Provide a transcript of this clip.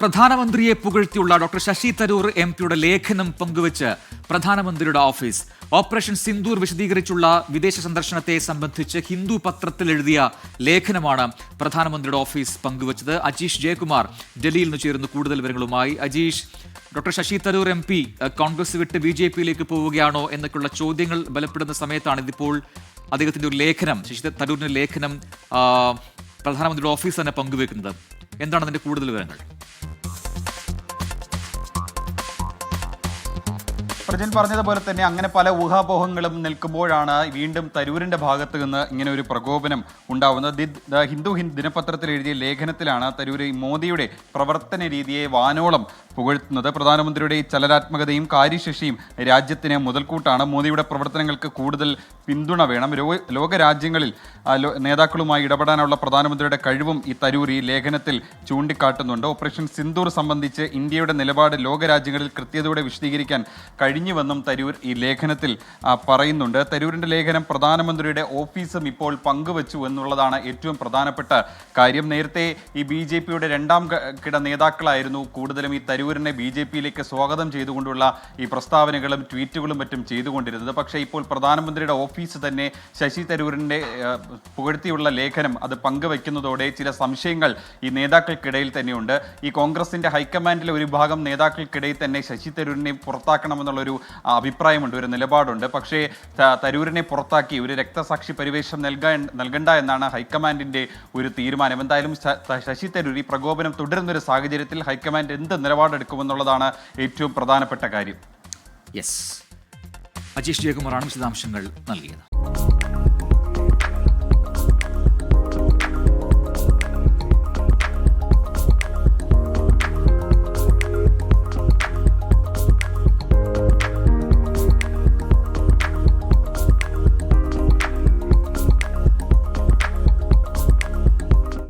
പ്രധാനമന്ത്രിയെ പുകഴ്ത്തിയുള്ള ഡോക്ടർ ശശി തരൂർ എംപിയുടെ ലേഖനം പങ്കുവച്ച് പ്രധാനമന്ത്രിയുടെ ഓഫീസ്. ഓപ്പറേഷൻ സിന്ദൂർ വിശദീകരിച്ചുള്ള വിദേശ സന്ദർശനത്തെ സംബന്ധിച്ച് ഹിന്ദു പത്രത്തിൽ എഴുതിയ ലേഖനമാണ് പ്രധാനമന്ത്രിയുടെ ഓഫീസ് പങ്കുവച്ചത്. അജീഷ് ജയകുമാർ ഡൽഹിയിൽ നിന്ന് ചേരുന്നു കൂടുതൽ വിവരങ്ങളുമായി. Ajeesh, doctor Shashi Tharoor M P Congress വിട്ട് BJP-യിലേക്ക് പോവുകയാണോ എന്നൊക്കെയുള്ള ചോദ്യങ്ങൾ ബലപ്പെടുന്ന സമയത്താണ് ഇതിപ്പോൾ അദ്ദേഹത്തിന്റെ ഒരു ലേഖനം, ശശി തരൂരിന്റെ ലേഖനം പ്രധാനമന്ത്രിയുടെ ഓഫീസ് തന്നെ പങ്കുവെക്കുന്നത്. എന്താണ് അതിന്റെ കൂടുതൽ വിവരങ്ങൾ? പ്രജൻ പറഞ്ഞതുപോലെ തന്നെ അങ്ങനെ പല ഊഹാപോഹങ്ങളും നിൽക്കുമ്പോഴാണ് വീണ്ടും തരൂരിന്റെ ഭാഗത്ത് നിന്ന് ഇങ്ങനെ ഒരു പ്രകോപനം ഉണ്ടാവുന്നത്. ഹിന്ദു ദിനപത്രത്തിൽ എഴുതിയ ലേഖനത്തിലാണ് തരൂർ മോദിയുടെ പ്രവർത്തന രീതിയെ വാനോളം പുകഴ്ത്തുന്നത്. പ്രധാനമന്ത്രിയുടെ ചലനാത്മകതയും കാര്യശേഷിയും രാജ്യത്തിന് മുതൽക്കൂട്ടാണ്. മോദിയുടെ പ്രവർത്തനങ്ങൾക്ക് കൂടുതൽ പിന്തുണ വേണം. ലോകരാജ്യങ്ങളിൽ നേതാക്കളുമായി ഇടപെടാനുള്ള പ്രധാനമന്ത്രിയുടെ കഴിവും ഈ തരൂർ ഈ ലേഖനത്തിൽ ചൂണ്ടിക്കാട്ടുന്നുണ്ട്. ഓപ്പറേഷൻ സിന്ദൂർ സംബന്ധിച്ച് ഇന്ത്യയുടെ നിലപാട് ലോകരാജ്യങ്ങളിൽ കൃത്യതയോടെ വിശദീകരിക്കാൻ കഴിഞ്ഞുവെന്നും തരൂർ ഈ ലേഖനത്തിൽ പറയുന്നുണ്ട്. തരൂരിന്റെ ലേഖനം പ്രധാനമന്ത്രിയുടെ ഓഫീസും ഇപ്പോൾ പങ്കുവച്ചു എന്നുള്ളതാണ് ഏറ്റവും പ്രധാനപ്പെട്ട കാര്യം. നേരത്തെ ഈ BJP-യുടെ രണ്ടാം കിട നേതാക്കളായിരുന്നു കൂടുതലും ഈ തരൂരിനെ BJP-യിലേക്ക് സ്വാഗതം ചെയ്തുകൊണ്ടുള്ള ഈ പ്രസ്താവനകളും ട്വീറ്റുകളും മറ്റും ചെയ്തുകൊണ്ടിരുന്നത്. പക്ഷേ ഇപ്പോൾ പ്രധാനമന്ത്രിയുടെ ഓഫീസ് തന്നെ ശശി തരൂരിന്റെ പുകഴ്ത്തിയുള്ള ലേഖനം അത് പങ്കുവെക്കുന്നതോടെ ചില സംശയങ്ങൾ ഈ നേതാക്കൾക്കിടയിൽ തന്നെയുണ്ട്. ഈ കോൺഗ്രസിന്റെ ഹൈക്കമാൻഡിലെ ഒരു ഭാഗം നേതാക്കൾക്കിടയിൽ തന്നെ ശശി തരൂരിനെ പുറത്താക്കണമെന്നുള്ളൊരു അഭിപ്രായമുണ്ട്, ഒരു നിലപാടുണ്ട്. പക്ഷേ തരൂരിനെ പുറത്താക്കി ഒരു രക്തസാക്ഷി പരിവേഷം നൽകണ്ട എന്നാണ് ഹൈക്കമാൻഡിന്റെ ഒരു തീരുമാനം. എന്തായാലും ശശി തരൂർ ഈ പ്രകോപനം തുടരുന്നൊരു സാഹചര്യത്തിൽ ഹൈക്കമാൻഡ് എന്ത് നിലപാടെടുക്കുമെന്നുള്ളതാണ് ഏറ്റവും പ്രധാനപ്പെട്ട കാര്യം. യെസ്, അജീഷ് ജയകുമാറാണ് വിശദാംശങ്ങൾ നൽകിയത്.